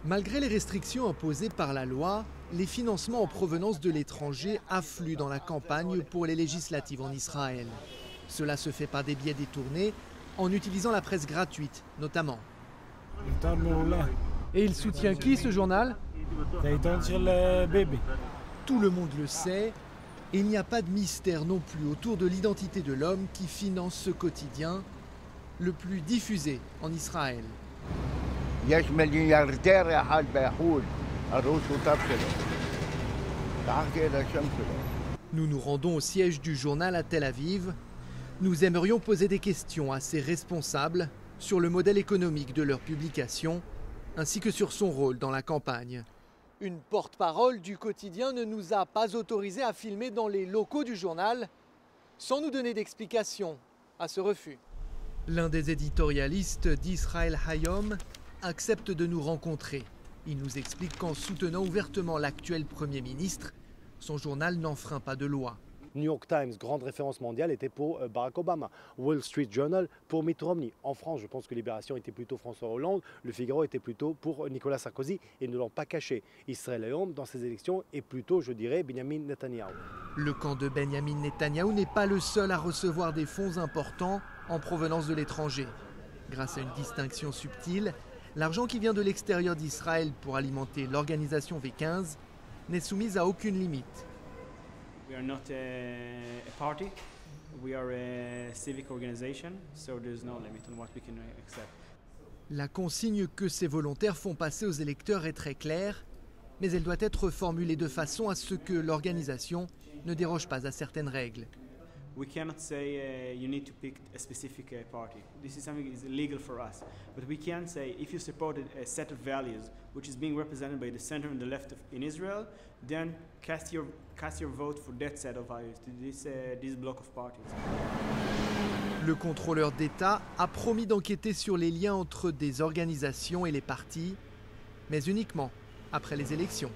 Malgré les restrictions imposées par la loi, les financements en provenance de l'étranger affluent dans la campagne pour les législatives en Israël. Cela se fait par des biais détournés, en utilisant la presse gratuite notamment. Et il soutient qui, ce journal? Tout le monde le sait, et il n'y a pas de mystère non plus autour de l'identité de l'homme qui finance ce quotidien, le plus diffusé en Israël. Nous nous rendons au siège du journal à Tel Aviv. Nous aimerions poser des questions à ses responsables sur le modèle économique de leur publication, ainsi que sur son rôle dans la campagne. Une porte-parole du quotidien ne nous a pas autorisés à filmer dans les locaux du journal, sans nous donner d'explication à ce refus. L'un des éditorialistes d'Israël Hayom accepte de nous rencontrer. Il nous explique qu'en soutenant ouvertement l'actuel Premier ministre, son journal n'enfreint pas de loi. New York Times, grande référence mondiale, était pour Barack Obama. Wall Street Journal pour Mitt Romney. En France, je pense que Libération était plutôt François Hollande. Le Figaro était plutôt pour Nicolas Sarkozy. Ils ne l'ont pas caché. Israël Hayom, dans ces élections, est plutôt, je dirais, Benjamin Netanyahou. Le camp de Benjamin Netanyahou n'est pas le seul à recevoir des fonds importants en provenance de l'étranger. Grâce à une distinction subtile, l'argent qui vient de l'extérieur d'Israël pour alimenter l'organisation V15 n'est soumis à aucune limite. We are not a party, we are a civic organization, so there's no limit on what we can accept. La consigne que ces volontaires font passer aux électeurs est très claire, mais elle doit être formulée de façon à ce que l'organisation ne déroge pas à certaines règles. We cannot say you need to pick a specific party. This is something that is illegal for us. But we can say if you support a set of values which is being represented by the center and the left in Israel, then cast your vote for that set of values, to this block of parties. Le contrôleur d'État a promis d'enquêter sur les liens entre des organisations et les partis, mais uniquement après les élections.